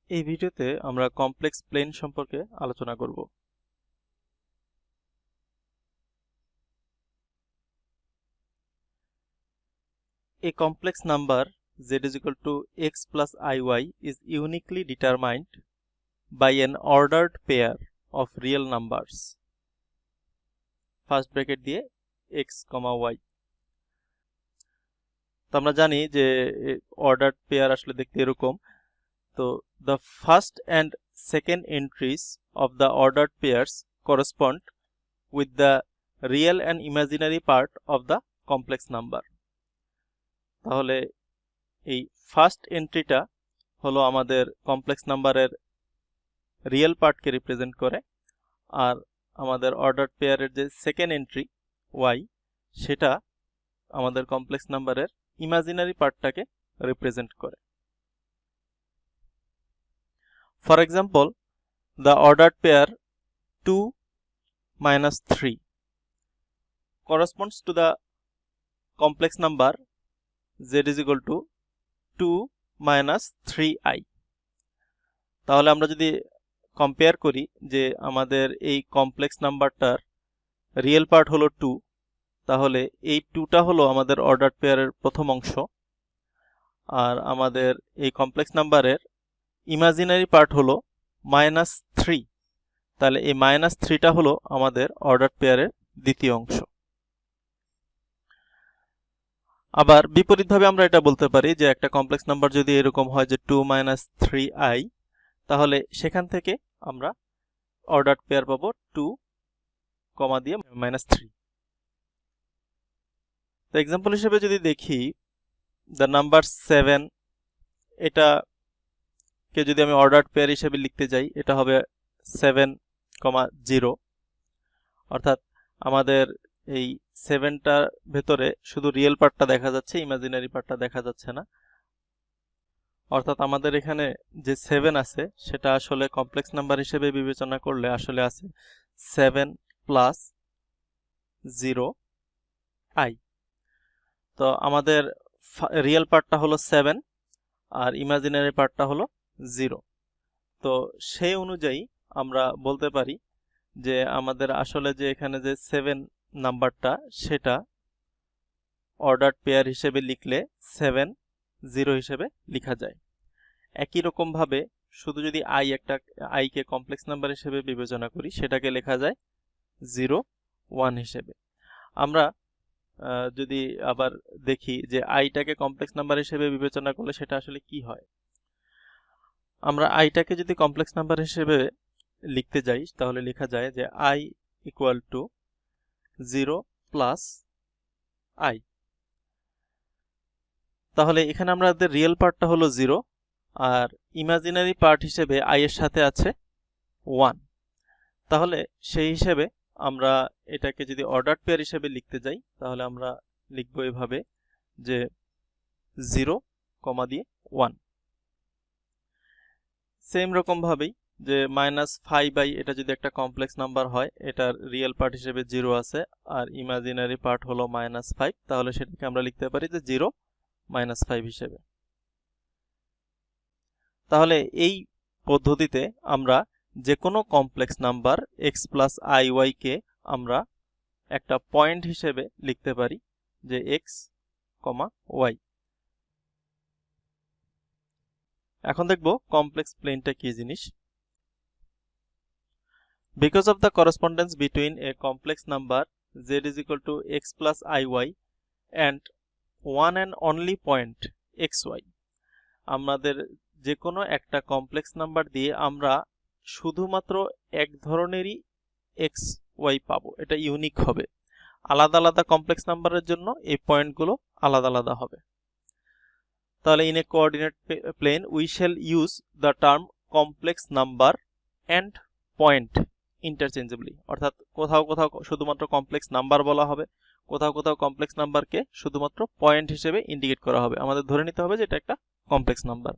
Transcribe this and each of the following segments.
এই ভিডিওতে আমরা কমপ্লেক্স প্লেন সম্পর্কে আলোচনা করব। A complex number z is equal to x plus iy is uniquely determined by an ordered pair of real numbers. First bracket দিয়ে x, y। তো আমরা জানি যে অর্ডার্ড পেয়ার আসলে দেখতে এরকম। তো the first and second entries of the ordered pairs correspond with the real and imaginary part of the complex number. তাহলে এই ফার্স্ট এন্ট্রিটা হলো আমাদের কমপ্লেক্স নাম্বারের রিয়েল পার্টকে রিপ্রেজেন্ট করে, আর আমাদের অর্ডার পেয়ারের যে সেকেন্ড এন্ট্রি y সেটা আমাদের কমপ্লেক্স নাম্বারের ইমাজিনারি পার্টটাকে রিপ্রেজেন্ট করে। For example, the ordered pair 2 minus 3 corresponds to the complex number z is equal to 2 minus 3i। তাহলে আমরা যদি কম্পেয়ার করি যে আমাদের এই কমপ্লেক্স নাম্বারটার রিয়েল পার্ট হলো 2, তাহলে এই 2টা হলো আমাদের অর্ডার পেয়ারের প্রথম অংশ, আর আমাদের এই কমপ্লেক্স নাম্বারের ইমাজিনারি পার্ট হলো -3, তাহলে এই -3টা হলো আমাদের অর্ডার পেয়ারের দ্বিতীয় অংশ। আবার বিপরীতভাবে আমরা এটা বলতে পারি যে একটা কমপ্লেক্স নাম্বার যদি এরকম হয় যে 2 - 3i, তাহলে সেখান থেকে আমরা অর্ডার পেয়ার পাবো 2, দিয়ে -3। তো এক্সাম্পল হিসেবে যদি দেখি, দ্য নাম্বার 7, এটাকে যদি আমি অর্ডার পেয়ার হিসেবে লিখতে যাই, এটা হবে 7, 0, অর্থাৎ আমাদের এই 7টার ভেতরে শুধু রিয়েল পার্টটা দেখা যাচ্ছে, ইমাজিনারি পার্টটা দেখা যাচ্ছে না। অর্থাৎ আমাদের এখানে যে 7 আছে সেটা আসলে কমপ্লেক্স নাম্বার হিসেবে বিবেচনা করলে আসলে আছে 7 প্লাস 0i। তো আমাদের রিয়েল পার্টটা হলো 7 আর ইমাজিনারি পার্টটা হলো 0। তো সেই অনুযায়ী আমরা বলতে পারি যে আমাদের আসলে যে এখানে যে 7 নাম্বারটা সেটা অর্ডার পেয়ার হিসেবে লিখলে 7 0 হিসেবে লেখা যায়। একই রকম ভাবে শুধু যদি i কে কমপ্লেক্স নাম্বার হিসেবে বিবেচনা করি, সেটাকে লেখা যায় 0 1 হিসেবে। আমরা যদি আবার দেখি যে i-টাকে কমপ্লেক্স নাম্বার হিসেবে বিবেচনা করলে সেটা আসলে কি হয়। আমরা i-টাকে যদি কমপ্লেক্স নাম্বার হিসেবে লিখতে যাই, তাহলে লেখা যায় যে i equal to 0 plus i। তাহলে এখানে আমাদের রিয়েল পার্টটা হলো 0 আর ইমাজিনারি পার্ট হিসেবে i এর সাথে আছে 1। তাহলে সেই হিসেবে আমরা এটাকে যদি অর্ডার পেয়ার হিসেবে লিখতে যাই, তাহলে আমরা লিখব এভাবে যে 0, দিয়ে 1। সেম রকম ভাবেই যে -5i, এটা যদি একটা কমপ্লেক্স নাম্বার হয়, এটার রিয়েল পার্ট হিসেবে 0 আছে আর ইমাজিনারি পার্ট হলো -5, তাহলে সেটাকে আমরা লিখতে পারি যে 0 - 5 হিসেবে। তাহলে এই পদ্ধতিতে আমরা যে কোনো complex number x plus iy কে আমরা একটা পয়েন্ট হিসেবে লিখতে পারি যে x, y। এখন দেখব কমপ্লেক্স প্লেনটা কি জিনিস। Because of the correspondence between a complex number z is equal to x plus iy and one and only point xy, আমাদের যে কোনো একটা কমপ্লেক্স নাম্বার দিয়ে আমরা শুধুমাত্র এক ধরনেরই xy পাবো, এটা ইউনিক হবে। আলাদা আলাদা কমপ্লেক্স নাম্বারের জন্য এই পয়েন্টগুলো আলাদা আলাদা হবে। তাহলে in a coordinate plane we shall use the term complex number and point interchangeably, অর্থাৎ কোথাও কোথাও শুধুমাত্র কমপ্লেক্স নাম্বার বলা হবে, কোথাও কোথাও কমপ্লেক্স নাম্বারকে শুধুমাত্র পয়েন্ট হিসেবে ইন্ডিকেট করা হবে। আমাদের ধরে নিতে হবে যে এটা একটা complex number.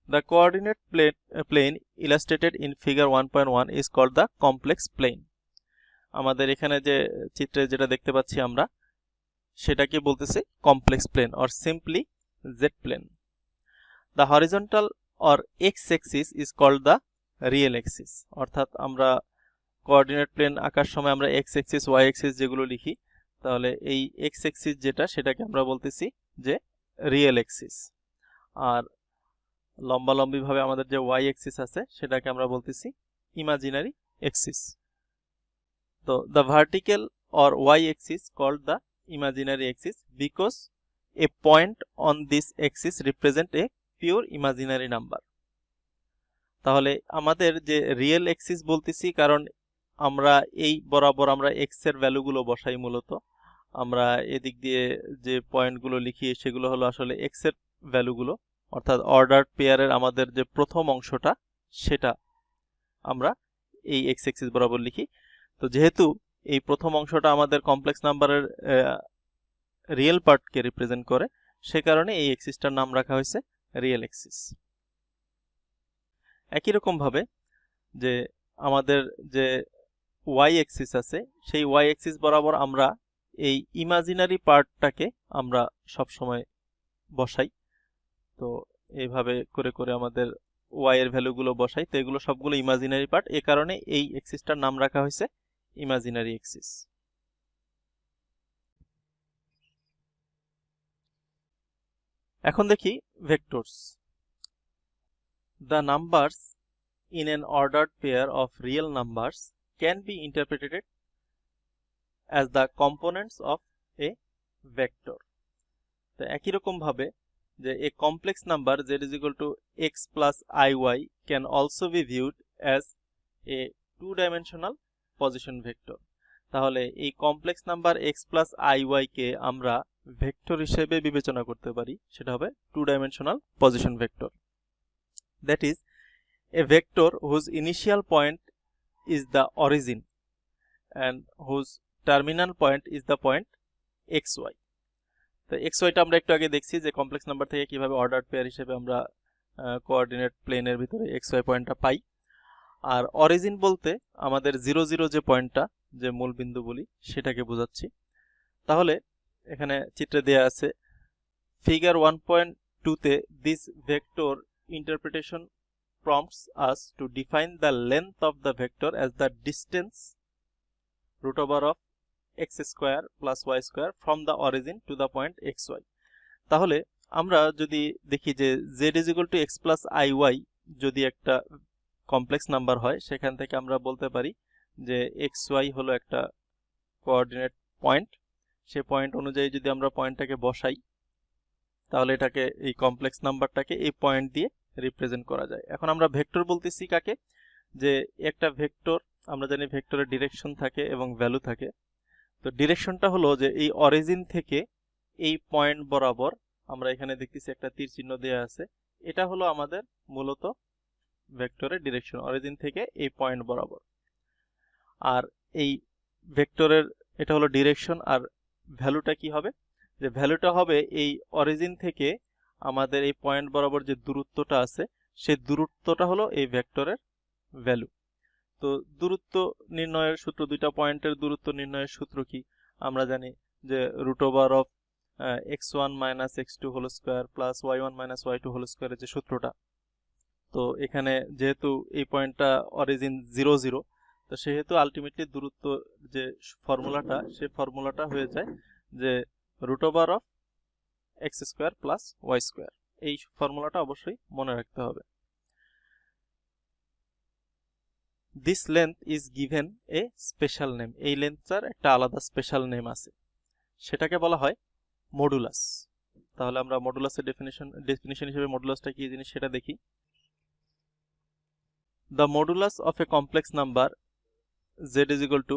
The coordinate plane illustrated in figure 1.1 is called the complex plane. আমাদের এখানে যে চিত্রে যেটা দেখতে পাচ্ছি আমরা, সেটাকে বলতেছে complex plane or simply z plane. The horizontal or x-axis is called the real axis. অর্থাৎ আমরা কোঅর্ডিনেট প্লেন আঁকার সময় আমরা x-axis y-axis যেগুলো লিখি, তাহলে এই x-axis যেটা সেটাকে আমরা বলতেছি যে রিয়েল অ্যাক্সিস, আর লম্বালম্বিভাবে আমাদের যে y-axis আছে সেটাকে আমরা বলতেছি ইমাজিনারি অ্যাক্সিস। তো the vertical or y-axis called the imaginary axis because a point on this axis represent a pure imaginary number. তাহলে আমাদের যে রিয়েল অ্যাক্সিস বলতেছি কারণ আমরা এই বরাবর আমরা x এর ভ্যালুগুলো বসাই, মূলত আমরা এদিক দিয়ে যে পয়েন্টগুলো লিখি সেগুলো হলো আসলে x এর ভ্যালুগুলো, অর্থাৎ অর্ডার্ড পেয়ারের আমাদের যে প্রথম অংশটা সেটা আমরা এই x অ্যাক্সিস বরাবর লিখি। তো যেহেতু এই প্রথম অংশটা আমাদের কমপ্লেক্স নাম্বারের রিয়েল পার্টকে রিপ্রেজেন্ট করে, সে কারণে এই অ্যাক্সিসটার নাম রাখা হয়েছে রিয়েল অ্যাক্সিস। একই রকম ভাবে যে আমাদের যে y অ্যাক্সিস আছে সেই y অ্যাক্সিস বরাবর আমরা এই ইমাজিনারি পার্টটাকে আমরা সব সময় বসাই। তো এইভাবে করে করে আমাদের y এর ভ্যালুগুলো বসাই, তো এগুলো সবগুলো ইমাজিনারি পার্ট, এই কারণে এই অ্যাক্সিসটার নাম রাখা হয়েছে ইমাজিনারি অ্যাক্সিস। এখন দেখি vectors. The numbers in an ordered pair of real numbers can be interpreted as the components of a vector. তো একই রকম ভাবে যে a complex number z is equal to x plus iy can also be viewed as a two-dimensional position vector. তাহলে এই complex number x plus iy কে আমরা vector হিসেবে বিবেচনা করতে পারি, সেটা হবে two-dimensional position vector. That is a vector whose initial point is the origin and whose terminal point is the point xy. তো xy টা আমরা একটু আগে দেখছি যে কমপ্লেক্স নাম্বার থেকে কিভাবে অর্ডার্ড পেয়ার হিসেবে আমরা কোঅর্ডিনেট প্লেনের ভিতরে xy পয়েন্টটা পাই। আর অরিজিন বলতে আমাদের 0 0 যে পয়েন্টটা, যে মূল বিন্দু বলি, সেটাকে বোঝাচ্ছি। তাহলে এখানে চিত্রে দেয়া আছে ফিগার 1.2 তে this vector interpretation prompts us to define the length of the vector as the distance root over of x square plus y square from the origin to the point xy. তাহলে আমরা যদি দেখি যে z is equal to x plus iy যদি একটা complex number হয়, সেখান থেকে আমরা বলতে পারি যে xy হলো একটা কোঅর্ডিনেট পয়েন্ট। সে পয়েন্ট অনুযায়ী যদি আমরা পয়েন্টটাকে বসাই, তাহলে এটাকে এই কমপ্লেক্স নাম্বারটাকে এই পয়েন্ট দিয়ে রিপ্রেজেন্ট করা যায়। এখন আমরা ভেক্টর বলতেছি কাকে, যে একটা ভেক্টর আমরা জানি ভেক্টরের ডিরেকশন থাকে এবং ভ্যালু থাকে। তো ডিরেকশনটা হলো যে এই অরিজিন থেকে এই পয়েন্ট বরাবর, আমরা এখানে দেখতেছি একটা তীর চিহ্ন দেওয়া আছে, এটা হলো আমাদের মূলত ভেক্টরের ডিরেকশন, অরিজিন থেকে এই পয়েন্ট বরাবর। আর এই ভেক্টরের এটা হলো ডিরেকশন, আর ভ্যালুটা কি হবে, যে ভ্যালুটা হবে এই অরিজিন থেকে আমাদের এই পয়েন্ট বরাবর যে দূরত্বটা আছে সেই দূরত্বটা হলো এই ভেক্টরের ভ্যালু। তো দূরত্ব নির্ণয়ের সূত্র, দুইটা পয়েন্টের দূরত্ব নির্ণয়ের সূত্র কি আমরা জানি যে root over of x1 minus x2 whole square plus y1 minus y2 whole স্কোয়ারের যে সূত্রটা। তো এখানে যেহেতু এই পয়েন্টটা অরিজিন 0 0, তো সেহেতু আলটিমেটলি দূরত্ব যে ফর্মুলাটা, সেই ফর্মুলাটা হয়ে যায় যে root over of x square plus y square. এই ফর্মুলাটা অবশ্যই মনে রাখতে হবে। This length is given a special name. এই লেন্থটার একটা আলাদা স্পেশাল নেম আছে, সেটাকে বলা হয় মডুলাস। তাহলে আমরা মডুলাসের ডেফিনিশন হিসেবে মডুলাসটা কি জিনিস সেটা দেখি। The modulus of a complex number z is equal to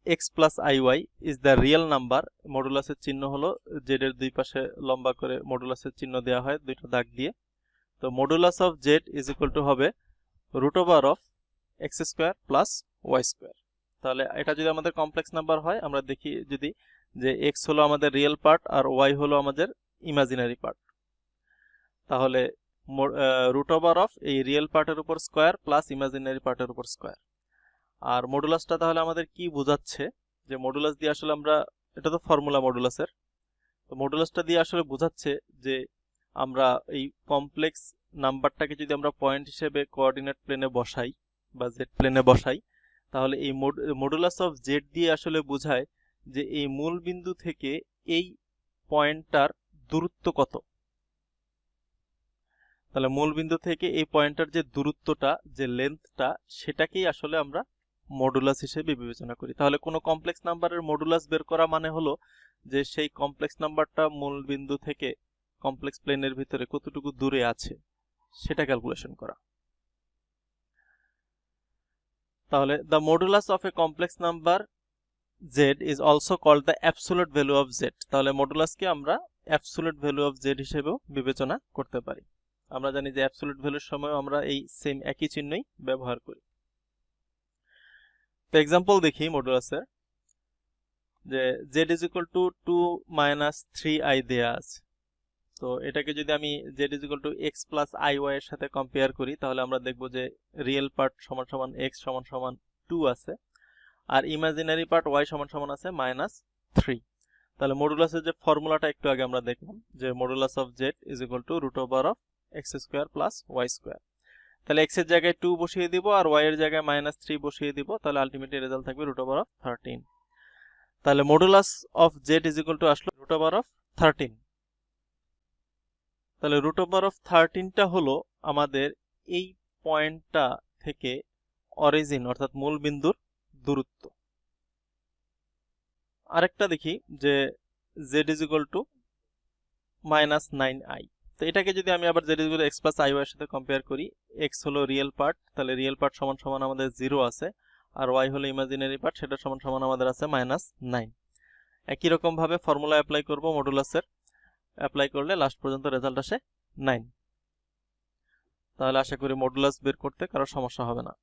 x plus iy is the real number. মডুলাসের চিহ্ন হলো z এর দুই পাশে লম্বা করে মডুলাসের চিহ্ন দেওয়া হয় দুইটা দাগ দিয়ে। তো modulus of z is equal to হবে root over of x square plus y square. তাহলে এটা যদি আমাদের কমপ্লেক্স নাম্বার হয়, আমরা দেখি যদি যে x হলো আমাদের রিয়েল পার্ট আর y হলো আমাদের ইমাজিনারি পার্ট, তাহলে রুট ওভার অফ এই রিয়েল পার্টের উপর স্কোয়ার প্লাস ইমাজিনারি পার্টের উপর স্কোয়ার। আর মডুলাসটা তাহলে আমাদের কি বোঝাচ্ছে, যে মডুলাস দিয়ে আসলে আমরা, এটা তো ফর্মুলা মডুলাসের, তো মডুলাসটা দিয়ে আসলে বোঝাচ্ছে যে আমরা এই কমপ্লেক্স নাম্বারটাকে যদি আমরা পয়েন্ট হিসেবে কোঅর্ডিনেট প্লেনে বসাই বা জেড প্লেনে বসাই, তাহলে এই মডুলাস অফ জেড দিয়ে আসলে বোঝায় যে এই মূল বিন্দু থেকে এই পয়েন্টটার দূরত্ব কত। তাহলে মূল বিন্দু থেকে এই পয়েন্টটার যে দূরত্বটা, যে লেন্থটা, সেটাকেই আসলে আমরা মডুলাস হিসেবে বিবেচনা করি। তাহলে কোনো কমপ্লেক্স নাম্বারের মডুলাস বের করা মানে হলো যে সেই কমপ্লেক্স নাম্বারটা মূল বিন্দু থেকে কমপ্লেক্স প্লেনের ভিতরে কতটুকু দূরে আছে সেটা ক্যালকুলেশন করা। তাহলে the modulus of A complex number z is also called the absolute value of z। তাহলে মডুলাসকে আমরা অ্যাবসোলিউট ভ্যালু অফ z হিসেবেও বিবেচনা করতে পারি। আমরা জানি যে অ্যাবসোলিউট ভ্যালুর সময় আমরা এই সেম একই চিহ্নই ব্যবহার করি। তো এক্সাম্পল দেখি মডুলাসের, যে z is equal to 2 minus 3i দেয়া আছে। তো এটাকে যদি আমি z is equal to x plus iy এর সাথে কম্পেয়ার করি, তাহলে আমরা দেখব যে রিয়েল পার্ট সমান সমান x সমান সমান 2 আছে, আর ইমাজিনারি পার্ট y সমান সমান আছে -3। তাহলে মডুলাসের যে ফর্মুলাটা একটু আগে আমরা দেখলাম, যে modulus of z is equal to root over of x square plus y square. তাহলে x এর জায়গায় 2 বসিয়ে দিব আর y এর জায়গায় -3 বসিয়ে দিব, তাহলে আলটিমেটলি রেজাল্ট থাকবে রুট ওভার অফ 13। তাহলে modulus of z is equal two আসলো রুট ওভার অফ 13। তাহলে রুট ওভার অফ 13টা হলো আমাদের এই পয়েন্টটা থেকে অরিজিন অর্থাৎ মূল বিন্দুর দূরত্ব। আরেকটা দেখি যে z is equal to -9i। তো এটাকে যদি আমি আবার z is equal to x plus iy এর সাথে কম্পেয়ার করি, x হলো রিয়েল পার্ট, তাহলে রিয়েল পার্ট সমান সমান আমাদের 0 আছে, আর y হলো ইমাজিনারি পার্ট, সেটা সমান সমান আমাদের আছে -9। একই রকম ভাবে ফর্মুলা অ্যাপ্লাই করব মডুলাসের, অ্যাপ্লাই করলে লাস্ট পর্যন্ত রেজাল্ট আসে 9। তাহলে আশা করি মডুলাস বের করতে কারো সমস্যা হবে না।